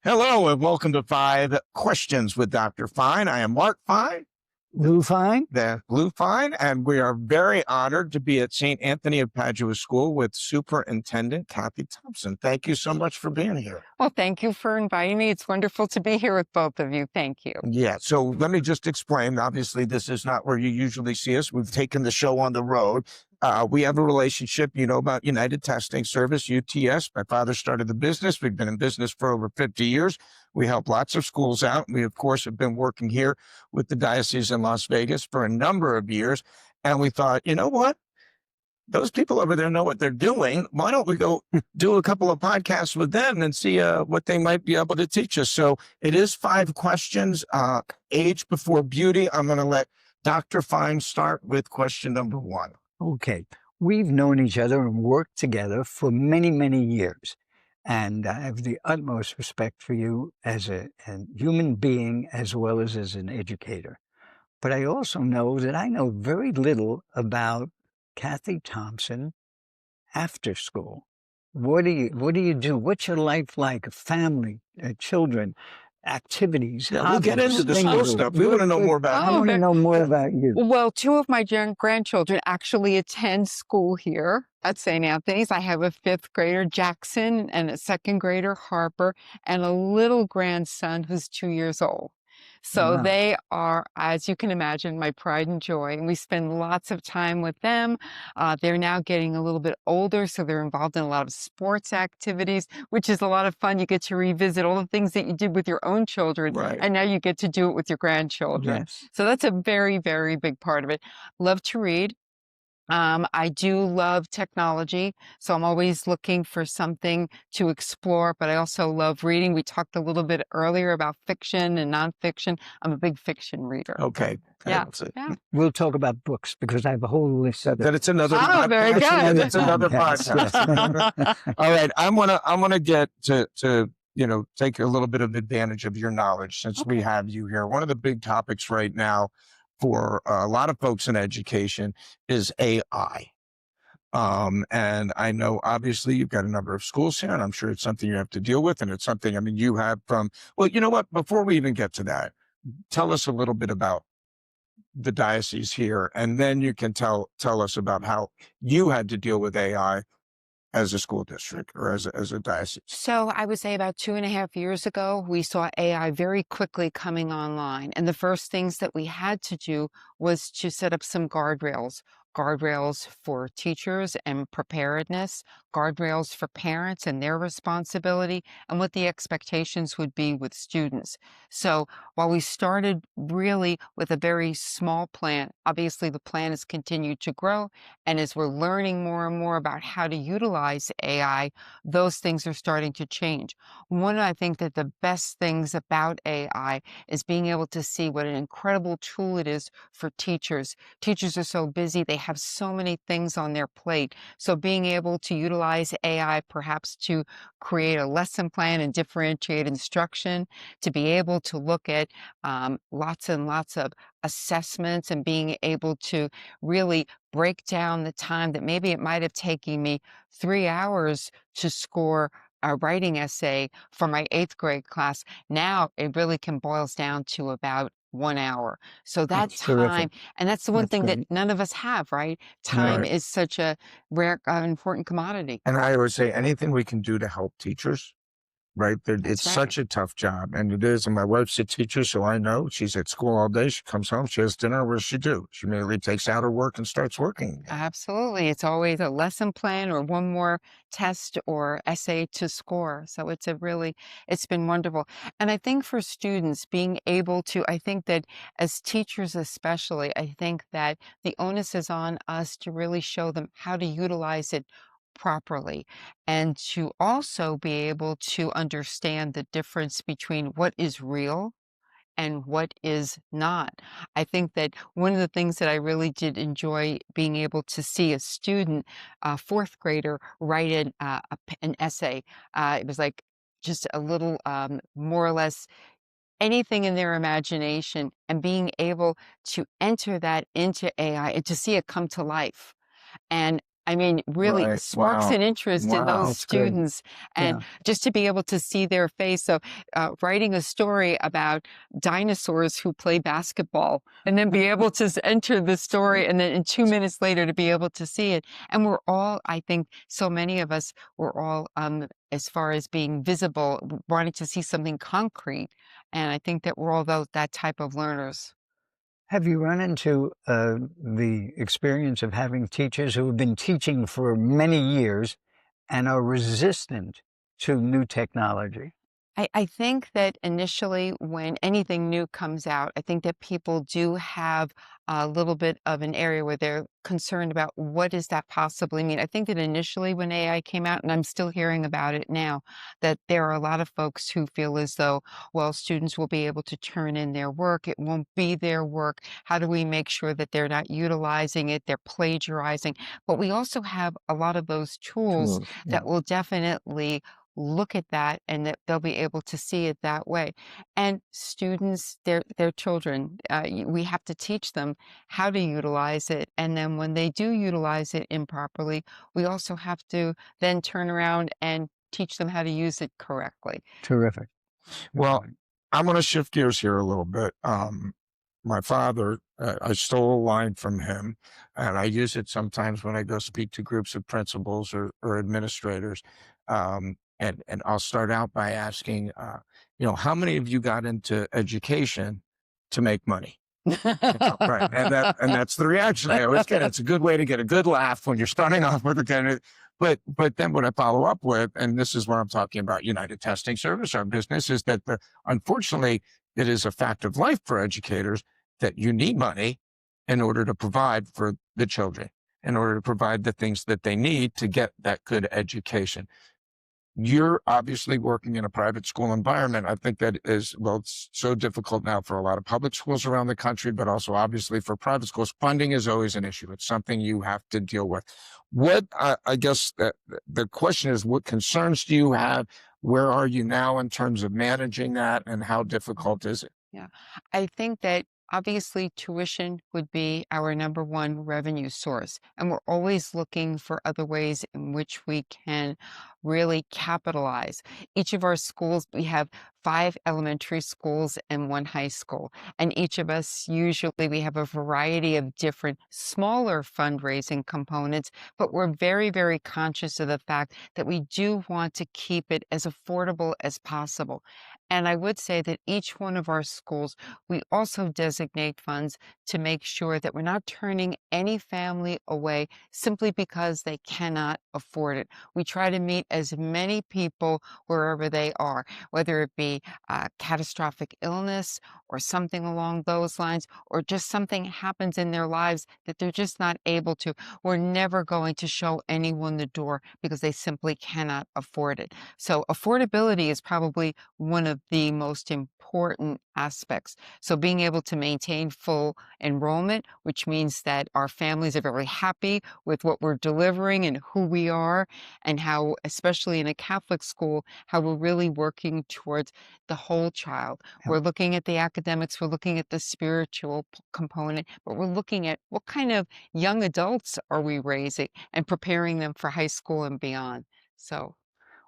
Hello and welcome to 5 Questions with Dr. Fein. I am Mark Fein, Lou Fein. the Blue Fein, and we are very honored to be at St. Anthony of Padua School with Superintendent Cathy Thompson. Thank you so much for being here. Well, thank you for inviting me. It's wonderful to be here with both of you. Thank you. Yeah, so let me just explain. Obviously, this is not where you usually see us. We've taken the show on the road. We have a relationship, you know, about United Testing Service, UTS. My father started the business. We've been in business for over 50 years. We help lots of schools out. We, of course, have been working here with the diocese in Las Vegas for a number of years. And we thought, you know what? Those people over there know what they're doing. Why don't we go do a couple of podcasts with them and see what they might be able to teach us? So it is 5 questions, age before beauty. I'm going to let Dr. Fein start with question number 1. Okay. We've known each other and worked together for many, many years. And I have the utmost respect for you as a human being as well as an educator. But I also know that I know very little about Cathy Thompson after school. What do you do? What's your life like? Family, children, activities? Yeah, we'll get into the school stuff. We want to know more about I want to know more about you. Well, 2 of my grandchildren actually attend school here at St. Anthony's. I have a 5th grader, Jackson, and a 2nd grader, Harper, and a little grandson who's 2 years old. So Wow. they are, as you can imagine, my pride and joy. And we spend lots of time with them. They're now getting a little bit older, so they're involved in a lot of sports activities, which is a lot of fun. You get to revisit all the things that you did with your own children, Right. and now you get to do it with your grandchildren. Yes. So that's a very, very big part of it. Love to read. I do love technology, so I'm always looking for something to explore, but I also love reading. We talked a little bit earlier about fiction and nonfiction. I'm a big fiction reader. Okay. Yeah. That's it. Yeah. We'll talk about books because I have a whole list of them. Then it's another Oh, very podcast. good. That's another Podcast, podcast. All right. I'm gonna get to take a little bit of advantage of your knowledge since we have you here. One of the big topics right now for a lot of folks in education is AI. And I know obviously you've got a number of schools here, and I'm sure it's something you have to deal with, and it's something, I mean, you have well, you know what, before we even get to that, tell us a little bit about the diocese here, and then you can tell us about how you had to deal with AI as a school district or as a diocese. So I would say about 2.5 years ago, we saw AI very quickly coming online. And the first things that we had to do was to set up some guardrails for teachers and preparedness, guardrails for parents and their responsibility, and what the expectations would be with students. So while we started really with a very small plan, obviously the plan has continued to grow. And as we're learning more and more about how to utilize AI, those things are starting to change. One, I think that the best things about AI is being able to see what an incredible tool it is for teachers. Teachers are so busy, they have so many things on their plate. So being able to utilize AI perhaps to create a lesson plan and differentiate instruction, to be able to look at lots and lots of assessments and being able to really break down the time that maybe it might have taken me 3 hours to score a writing essay for my 8th grade class. Now it really can boils down to about 1 hour. So that That's time, terrific. and that's the one That's thing great. that none of us have, right? Time Right. is such a rare, important commodity. And I always say anything we can do to help teachers, right? It's right. such a tough job, and it is. And my wife's a teacher, so I know she's at school all day. She comes home, she has dinner. What does she do? She immediately takes out her work and starts working. Absolutely. It's always a lesson plan or one more test or essay to score. So it's been wonderful. And I think for students being able to, I think that as teachers especially, I think that the onus is on us to really show them how to utilize it properly and to also be able to understand the difference between what is real and what is not. I think that one of the things that I really did enjoy being able to see a student, a 4th grader, write an essay. It was like just a little more or less anything in their imagination, and being able to enter that into AI and to see it come to life. And I mean, really Right. sparks Wow. an interest in those Wow. That's great. students. And Yeah. just to be able to see their face. So, writing a story about dinosaurs who play basketball and then be able to enter the story and then in 2 minutes later to be able to see it. And we're all, I think, so many of us, we're all, as far as being visible, wanting to see something concrete. And I think that we're all that type of learners. Have you run into the experience of having teachers who have been teaching for many years and are resistant to new technology? I think that initially, when anything new comes out, I think that people do have a little bit of an area where they're concerned about what does that possibly mean. I think that initially when AI came out, and I'm still hearing about it now, that there are a lot of folks who feel as though, well, students will be able to turn in their work. It won't be their work. How do we make sure that they're not utilizing it, they're plagiarizing? But we also have a lot of those tools Tools. Yeah. that will definitely look at that and that they'll be able to see it that way. And students, they're children. We have to teach them how to utilize it. And then when they do utilize it improperly, we also have to then turn around and teach them how to use it correctly. Terrific. Well, Terrific. I'm going to shift gears here a little bit. My father, I stole a line from him, and I use it sometimes when I go speak to groups of principals or administrators. And I'll start out by asking, how many of you got into education to make money? Right, and that's the reaction I always get. It's a good way to get a good laugh when you're starting off with a kind of, but then what I follow up with, and this is where I'm talking about United Testing Service, our business, is that unfortunately it is a fact of life for educators that you need money in order to provide for the children, in order to provide the things that they need to get that good education. You're obviously working in a private school environment. I think that is, well, it's so difficult now for a lot of public schools around the country, but also obviously for private schools. Funding is always an issue. It's something you have to deal with. What, I guess the question is, what concerns do you have? Where are you now in terms of managing that, and how difficult is it? Yeah, I think that obviously tuition would be our number one revenue source, and we're always looking for other ways in which we can really capitalize. Each of our schools, we have 5 elementary schools and 1 high school, and each of us usually we have a variety of different smaller fundraising components, but we're very, very conscious of the fact that we do want to keep it as affordable as possible. And I would say that each one of our schools, we also designate funds to make sure that we're not turning any family away simply because they cannot afford it. We try to meet as many people wherever they are, whether it be catastrophic illness or something along those lines, or just something happens in their lives that they're just not able to. We're never going to show anyone the door because they simply cannot afford it. So affordability is probably one of the most important aspects. So being able to maintain full enrollment, which means that our families are very happy with what we're delivering and who we are, and how, especially in a Catholic school, how we're really working towards the whole child. Yeah. We're looking at the academics, we're looking at the spiritual component, but we're looking at what kind of young adults are we raising and preparing them for high school and beyond. So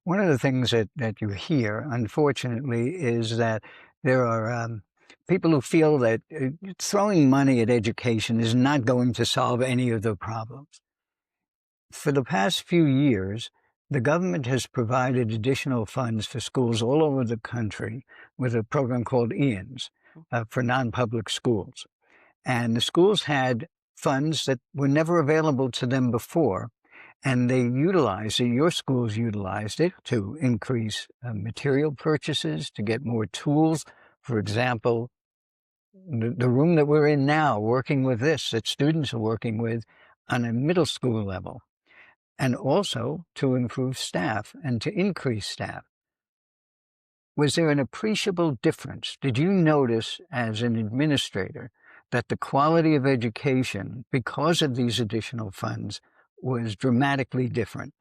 One of the things that you hear, unfortunately, is that there are people who feel that throwing money at education is not going to solve any of the problems. For the past few years, the government has provided additional funds for schools all over the country with a program called IANS for non-public schools. And the schools had funds that were never available to them before, and they utilized it, your schools utilized it to increase material purchases, to get more tools. For example, the room that we're in now, working with this, that students are working with on a middle school level, and also to improve staff and to increase staff. Was there an appreciable difference? Did you notice as an administrator that the quality of education, because of these additional funds, was dramatically different?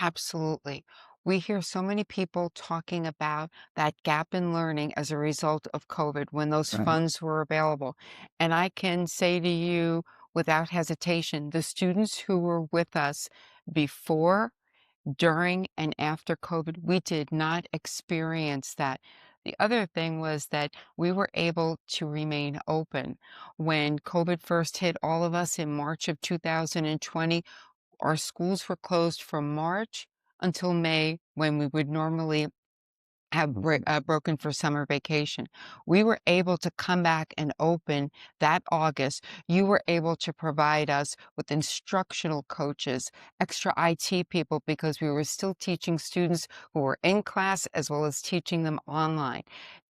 absolutely. We hear so many people talking about that gap in learning as a result of COVID when those Right. funds were available. And I can say to you without hesitation, the students who were with us before, during, and after COVID, we did not experience that. The other thing was that we were able to remain open. When COVID first hit all of us in March of 2020, our schools were closed from March until May, when we would normally have broken for summer vacation. We were able to come back and open that August. You were able to provide us with instructional coaches, extra IT people, because we were still teaching students who were in class as well as teaching them online.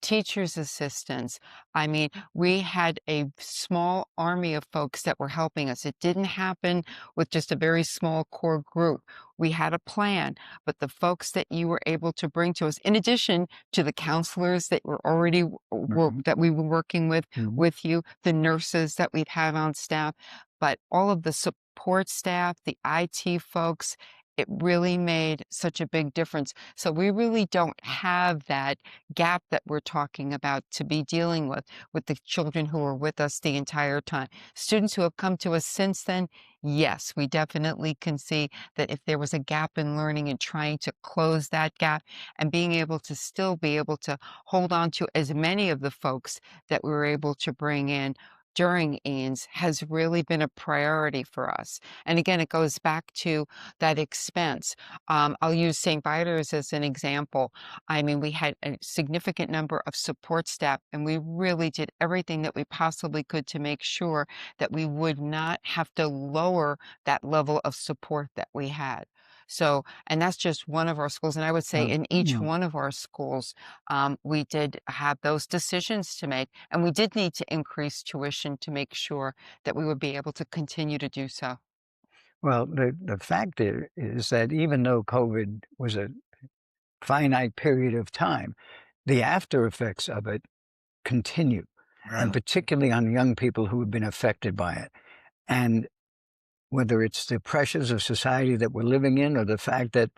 Teachers' assistants. I mean, we had a small army of folks that were helping us. It didn't happen with just a very small core group. We had a plan, but the folks that you were able to bring to us, in addition to the counselors that were already that we were working with you, the nurses that we've had on staff, but all of the support staff, the IT folks, it really made such a big difference. So we really don't have that gap that we're talking about to be dealing with the children who were with us the entire time. Students who have come to us since then, yes, we definitely can see that if there was a gap in learning and trying to close that gap and being able to still be able to hold on to as many of the folks that we were able to bring in during Eanes has really been a priority for us. And again, it goes back to that expense. I'll use St. Vitus as an example. I mean, we had a significant number of support staff, and we really did everything that we possibly could to make sure that we would not have to lower that level of support that we had. So, and that's just one of our schools. And I would say in each one of our schools, we did have those decisions to make, and we did need to increase tuition to make sure that we would be able to continue to do so. Well, the fact is that even though COVID was a finite period of time, the after effects of it continue, and particularly on young people who have been affected by it. And whether it's the pressures of society that we're living in, or the fact that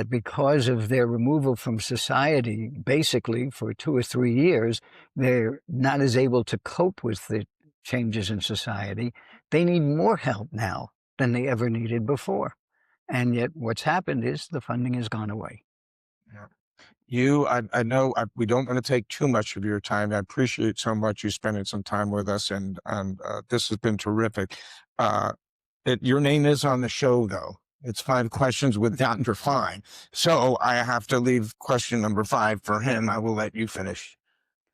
because of their removal from society, basically for 2 or 3 years, they're not as able to cope with the changes in society. They need more help now than they ever needed before. And yet what's happened is the funding has gone away. I know we don't want to take too much of your time. I appreciate so much you spending some time with us, and this has been terrific. Your name is on the show, though. It's 5 questions with Dr. Fein. So I have to leave question number 5 for him. I will let you finish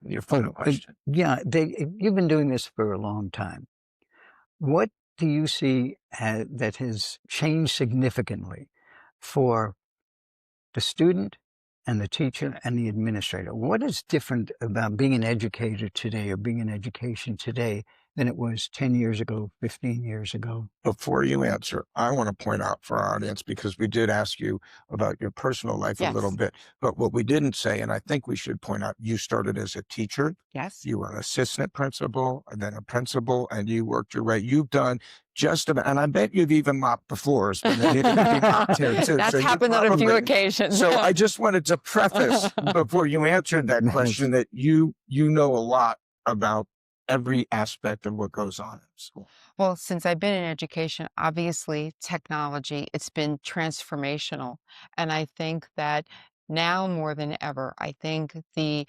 your final question. Yeah, you've been doing this for a long time. What do you see that has changed significantly for the student and the teacher and the administrator? What is different about being an educator today, or being in education today, than it was 10 years ago, 15 years ago? Before you answer, I want to point out for our audience, because we did ask you about your personal life a little bit, but what we didn't say, and I think we should point out, you started as a teacher. Yes. You were an assistant principal, and then a principal, and you worked your way. You've done just about, and I bet you've even mopped the floors, but they didn't be mopped here too. That's So happened on a few occasions. So I just wanted to preface before you answered that question that you know a lot about every aspect of what goes on in school. Well, since I've been in education, obviously technology, it's been transformational. And I think that now more than ever, I think the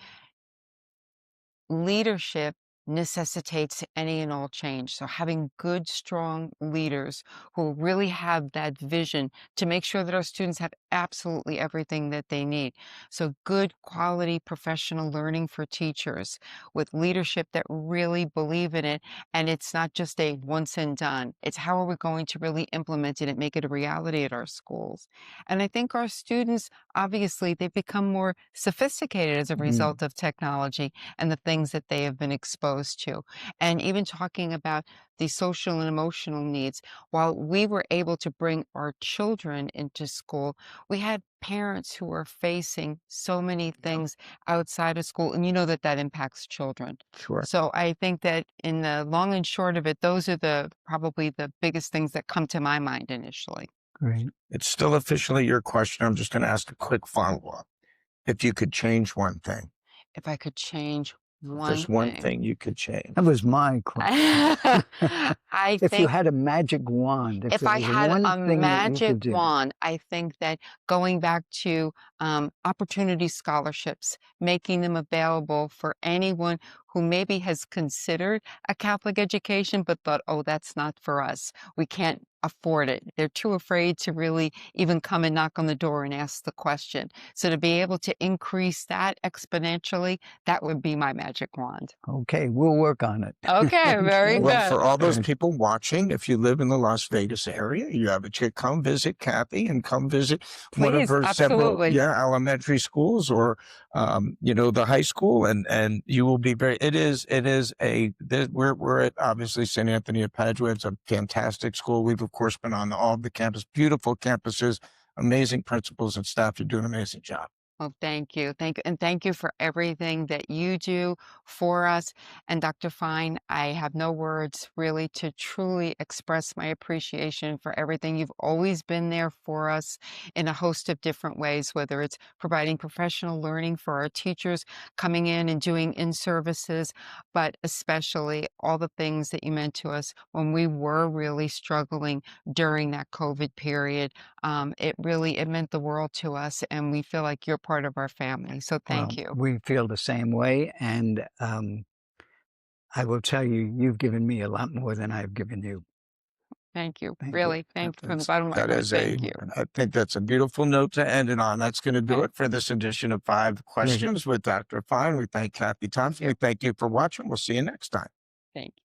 leadership necessitates any and all change. So having good, strong leaders who really have that vision to make sure that our students have absolutely everything that they need. So good quality professional learning for teachers with leadership that really believe in it. And it's not just a once and done. It's how are we going to really implement it and make it a reality at our schools. And I think our students, obviously, they've become more sophisticated as a result of technology and the things that they have been exposed to. And even talking about the social and emotional needs, while we were able to bring our children into school, we had parents who were facing so many things outside of school, and you know that that impacts children. Sure. So I think that in the long and short of it, those are probably the biggest things that come to my mind initially. Great. It's still officially your question. I'm just going to ask a quick follow-up. If you could change one thing. If I could change There's one thing you could change. That was my question. I If you think had a magic wand, if if there I was had one a thing that you magic could do, wand, I think that going back to opportunity scholarships, making them available for anyone who maybe has considered a Catholic education but thought, oh, that's not for us. We can't afford it. They're too afraid to really even come and knock on the door and ask the question. So to be able to increase that exponentially, that would be my magic wand. okay, we'll work on it. Okay, very Well, good. for all those people watching, if you live in the Las Vegas area, you have a chance, come visit Cathy and come visit one of Please, her several, absolutely. elementary schools or, the high school, and you will be we're at obviously St. Anthony of Padua. It's a fantastic school. We've of course been on all of the campus, beautiful campuses, amazing principals and staff. You do an amazing job. Oh, thank you. Thank you. And thank you for everything that you do for us. And Dr. Fein, I have no words really to truly express my appreciation for everything. You've always been there for us in a host of different ways, whether it's providing professional learning for our teachers, coming in and doing in-services, but especially all the things that you meant to us when we were really struggling during that COVID period. It meant the world to us, and we feel like you're part of our family. So thank you. We feel the same way, and I will tell you, you've given me a lot more than I've given you. Thank you. Thank you. Really, thank you from the bottom of my That heart. is Thank you. I think that's a beautiful note to end it on. That's going to do Okay. it for this edition of 5 Questions with Dr. Fein. We thank Cathy Thompson. We thank you for watching. We'll see you next time. Thank you.